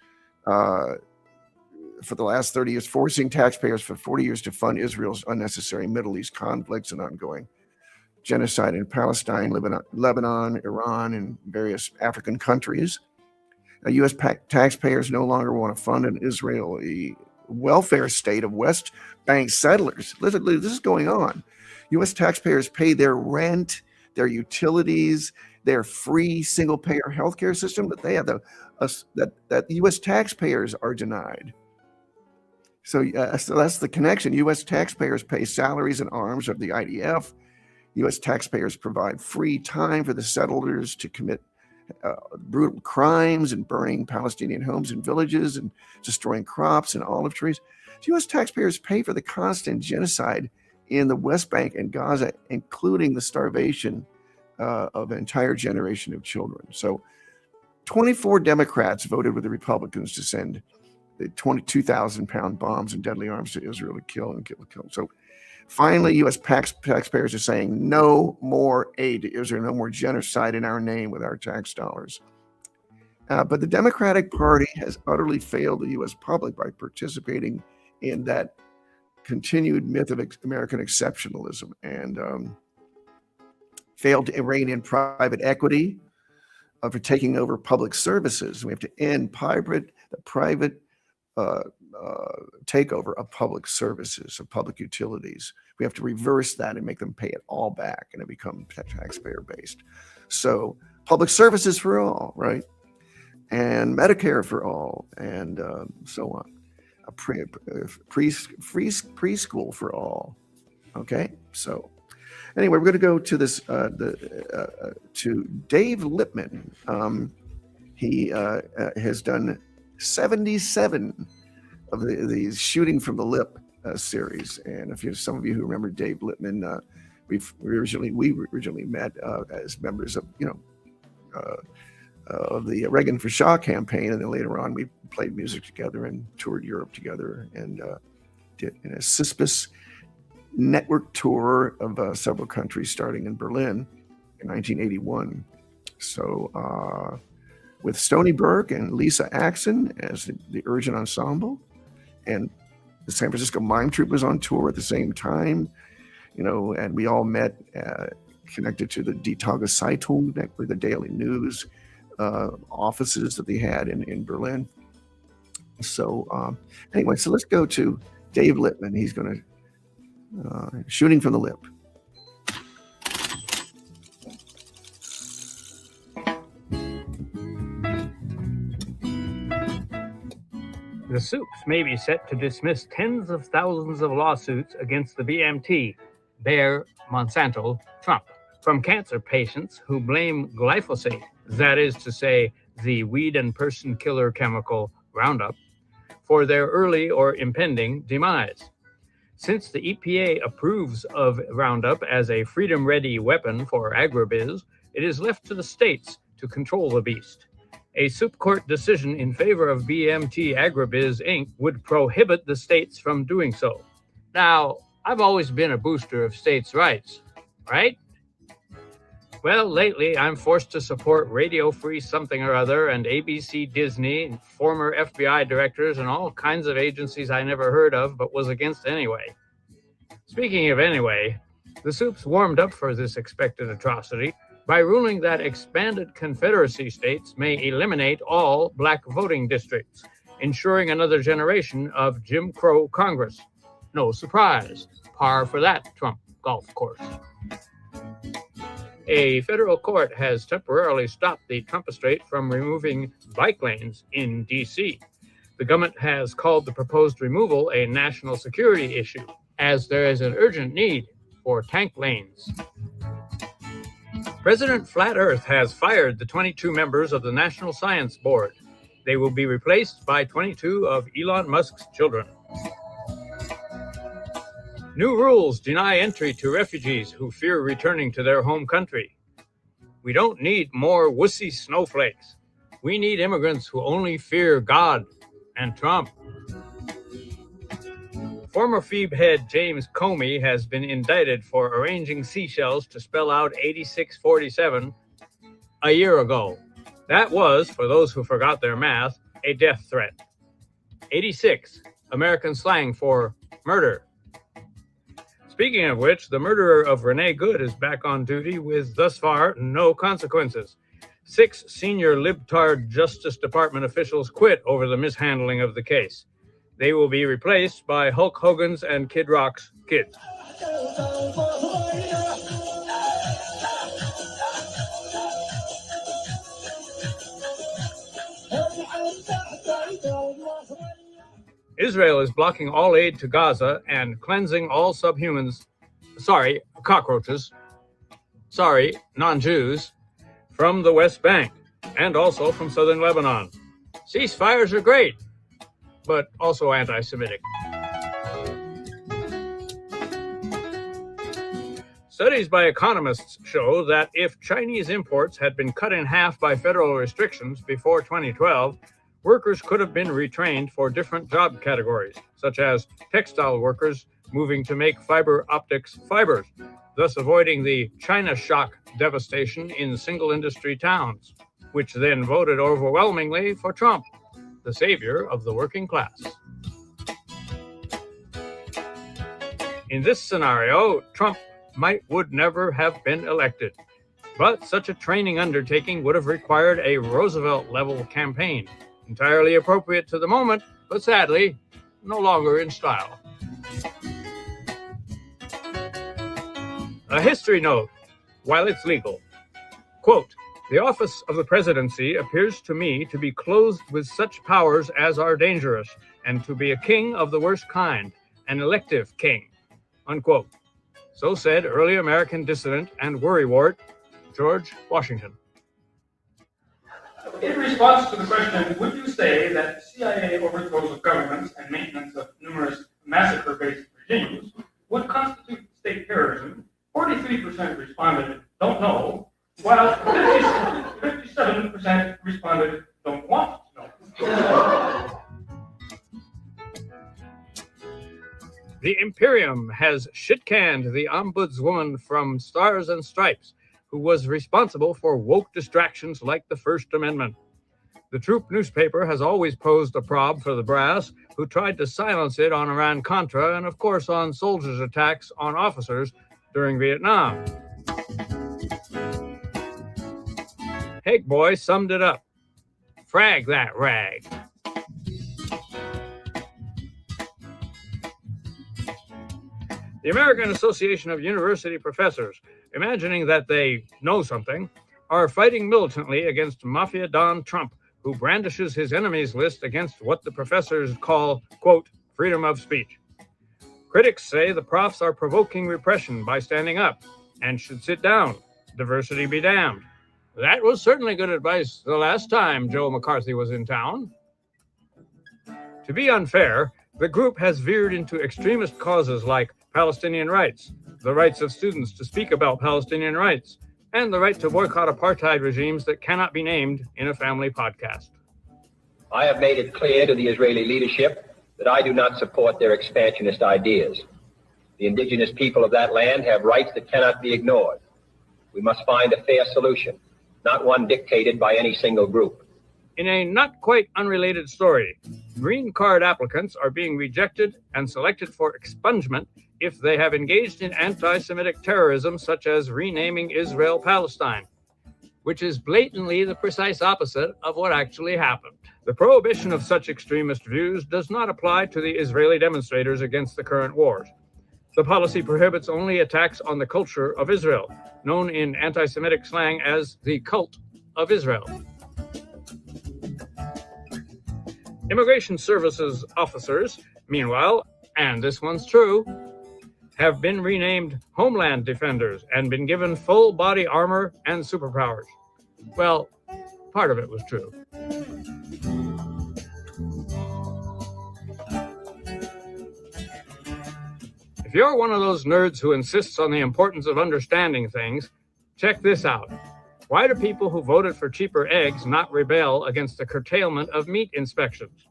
Speaker 1: for the last 30 years, forcing taxpayers for 40 years to fund Israel's unnecessary Middle East conflicts and ongoing genocide in Palestine, Lebanon, Iran, and various African countries. U.S. taxpayers no longer want to fund an Israeli welfare state of West Bank settlers. Listen, this is going on. U.S. taxpayers pay their rent, their utilities, their free single-payer healthcare system that they have that the U.S. taxpayers are denied. So that's the connection. U.S. taxpayers pay salaries and arms of the IDF. U.S. taxpayers provide free time for the settlers to commit brutal crimes and burning Palestinian homes and villages and destroying crops and olive trees. So U.S. taxpayers pay for the constant genocide in the West Bank and Gaza, including the starvation of an entire generation of children. So 24 Democrats voted with the Republicans to send the 22,000-pound bombs and deadly arms to Israel to kill and kill. So finally, U.S. taxpayers are saying no more aid to Israel, no more genocide in our name with our tax dollars. But the Democratic Party has utterly failed the U.S. public by participating in that continued myth of American exceptionalism and failed to rein in private equity for taking over public services. We have to end the private takeover of public services, of public utilities. We have to reverse that and make them pay it all back and it become taxpayer based. So public services for all, right? And Medicare for all, and so on. A preschool for all. Okay, so anyway, we're going to go to this to Dave Lippman. He has done 77 of these Shooting from the Lip series, and if some of you who remember Dave Lippman, we originally met as members of the Reagan for Shaw campaign, and then later on we played music together and toured Europe together and did a CISPAS network tour of several countries starting in Berlin in 1981. So with Stony Burke and Lisa Axon as the Urgent Ensemble, and the San Francisco Mime Troupe was on tour at the same time, and we all met connected to the Die Tageszeitung, the Daily News offices that they had in Berlin. So anyway, so let's go to Dave Lippman. He's going to shooting from the lip.
Speaker 12: The Supes may be set to dismiss tens of thousands of lawsuits against the BMT, Bayer, Monsanto, Trump, from cancer patients who blame glyphosate, that is to say, the weed and person killer chemical Roundup, for their early or impending demise. Since the EPA approves of Roundup as a freedom-ready weapon for agribiz, it is left to the states to control the beast. A Supreme Court decision in favor of BMT Agribiz Inc. would prohibit the states from doing so. Now, I've always been a booster of states' rights, right? Well, lately I'm forced to support Radio Free something or other and ABC Disney and former FBI directors and all kinds of agencies I never heard of but was against anyway. Speaking of anyway, the Supes warmed up for this expected atrocity by ruling that expanded Confederacy states may eliminate all black voting districts, ensuring another generation of Jim Crow Congress. No surprise, par for that Trump golf course. A federal court has temporarily stopped the Trump-estate from removing bike lanes in D.C. The government has called the proposed removal a national security issue, as there is an urgent need for tank lanes. President Flat Earth has fired the 22 members of the National Science Board. They will be replaced by 22 of Elon Musk's children. New rules deny entry to refugees who fear returning to their home country. We don't need more wussy snowflakes. We need immigrants who only fear God and Trump. Former Phoebe head James Comey has been indicted for arranging seashells to spell out 8647 a year ago. That was, for those who forgot their math, a death threat. 86, American slang for murder. Speaking of which, the murderer of Renee Good is back on duty with, thus far, no consequences. 6 senior libtard Justice Department officials quit over the mishandling of the case. They will be replaced by Hulk Hogan's and Kid Rock's kids. Israel is blocking all aid to Gaza and cleansing all cockroaches, non-Jews, from the West Bank and also from southern Lebanon. Ceasefires are great, but also anti-Semitic. Studies by economists show that if Chinese imports had been cut in half by federal restrictions before 2012, workers could have been retrained for different job categories, such as textile workers moving to make fiber optics fibers, thus avoiding the China shock devastation in single industry towns, which then voted overwhelmingly for Trump, the savior of the working class. In this scenario, Trump would never have been elected, but such a training undertaking would have required a Roosevelt-level campaign, entirely appropriate to the moment, but sadly, no longer in style. A history note, while it's legal. Quote, "The office of the presidency appears to me to be clothed with such powers as are dangerous, and to be a king of the worst kind, an elective king." Unquote. So said early American dissident and worrywart, George Washington.
Speaker 13: In response to the question, would you say that CIA overthrows of governments and maintenance of numerous massacre-based regimes would constitute state terrorism? 43% responded, don't know, while 57% responded, don't want to know.
Speaker 12: The Imperium has shit-canned the ombudswoman from Stars and Stripes, who was responsible for woke distractions like the First Amendment. The Troop newspaper has always posed a prob for the brass, who tried to silence it on Iran-Contra and, of course, on soldiers' attacks on officers during Vietnam. Hey, boy summed it up. Frag that rag. The American Association of University Professors, imagining that they know something, are fighting militantly against Mafia Don Trump, who brandishes his enemies list against what the professors call, quote, freedom of speech. Critics say the profs are provoking repression by standing up and should sit down. Diversity be damned. That was certainly good advice the last time Joe McCarthy was in town. To be unfair, the group has veered into extremist causes like Palestinian rights, the rights of students to speak about Palestinian rights, and the right to boycott apartheid regimes that cannot be named in a family podcast.
Speaker 14: I have made it clear to the Israeli leadership that I do not support their expansionist ideas. The indigenous people of that land have rights that cannot be ignored. We must find a fair solution, not one dictated by any single group.
Speaker 12: In a not quite unrelated story, green card applicants are being rejected and selected for expungement if they have engaged in anti-Semitic terrorism, such as renaming Israel Palestine, which is blatantly the precise opposite of what actually happened. The prohibition of such extremist views does not apply to the Israeli demonstrators against the current wars. The policy prohibits only attacks on the culture of Israel, known in anti-Semitic slang as the cult of Israel. Immigration Services officers, meanwhile, and this one's true, have been renamed Homeland Defenders and been given full body armor and superpowers. Well, part of it was true. If you're one of those nerds who insists on the importance of understanding things, check this out. Why do people who voted for cheaper eggs not rebel against the curtailment of meat inspections?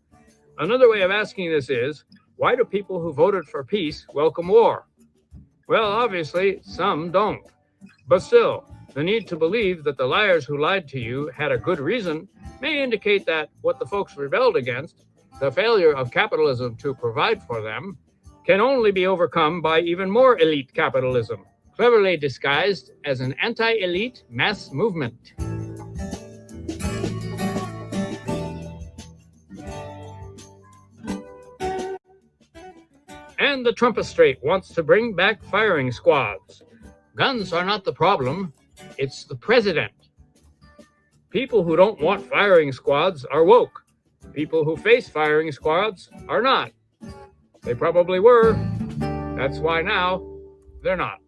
Speaker 12: Another way of asking this is, why do people who voted for peace welcome war? Well, obviously, some don't. But still, the need to believe that the liars who lied to you had a good reason may indicate that what the folks rebelled against, the failure of capitalism to provide for them, can only be overcome by even more elite capitalism, cleverly disguised as an anti-elite mass movement. And the Trump-estate wants to bring back firing squads. Guns are not the problem, it's the president. People who don't want firing squads are woke. People who face firing squads are not. They probably were. That's why now they're not.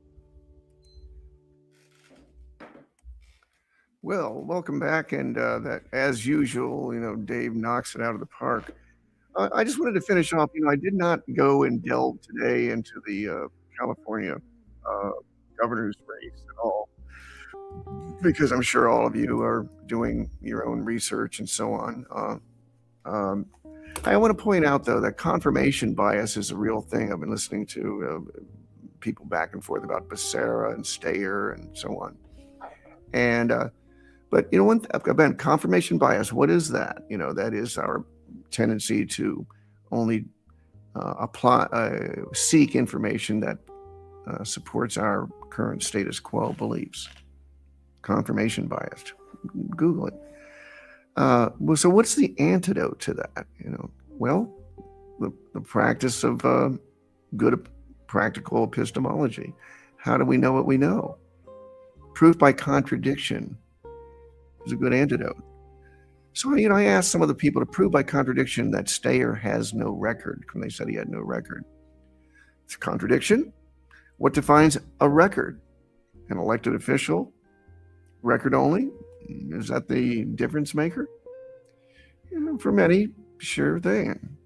Speaker 1: Well, welcome back, and that, as usual, Dave knocks it out of the park. I just wanted to finish off. I did not go and delve today into the California governor's race at all, because I'm sure all of you are doing your own research and so on. I want to point out, though, that confirmation bias is a real thing. I've been listening to people back and forth about Becerra and Steyer and so on. And but again, confirmation bias. What is that? That is our tendency to only seek information that supports our current status quo beliefs. Confirmation bias. Google it. So what's the antidote to that? Well, the practice of good practical epistemology. How do we know what we know? Proof by contradiction is a good antidote. So, I asked some of the people to prove by contradiction that Steyer has no record, when they said he had no record. It's a contradiction. What defines a record? An elected official? Record only? Is that the difference maker? For many, sure thing.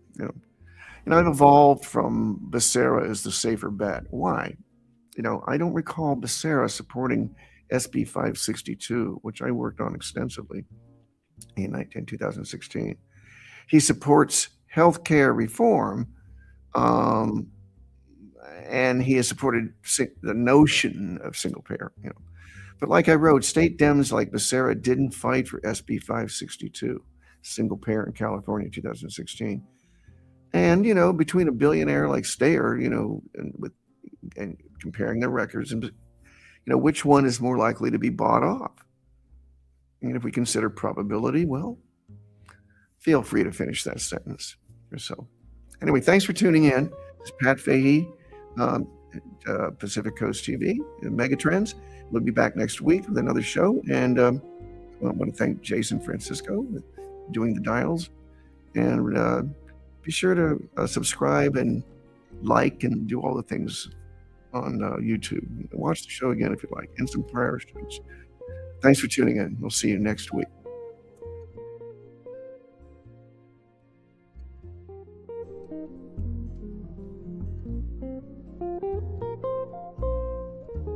Speaker 1: I've evolved from Becerra as the safer bet. Why? I don't recall Becerra supporting SB 562, which I worked on extensively in 2016. He supports healthcare reform, and he has supported the notion of single payer. But like I wrote, state Dems like Becerra didn't fight for SB 562, single payer in California, 2016. And between a billionaire like Steyer, and comparing their records, and which one is more likely to be bought off? And if we consider probability, well, feel free to finish that sentence or so. Anyway, thanks for tuning in. It's Pat Fahey, Pacific Coast TV, Megatrends. We'll be back next week with another show. And I want to thank Jason Francisco for doing the dials. And be sure to subscribe and like and do all the things on YouTube. Watch the show again if you like, and some prior shows. Thanks for tuning in. We'll see you next week.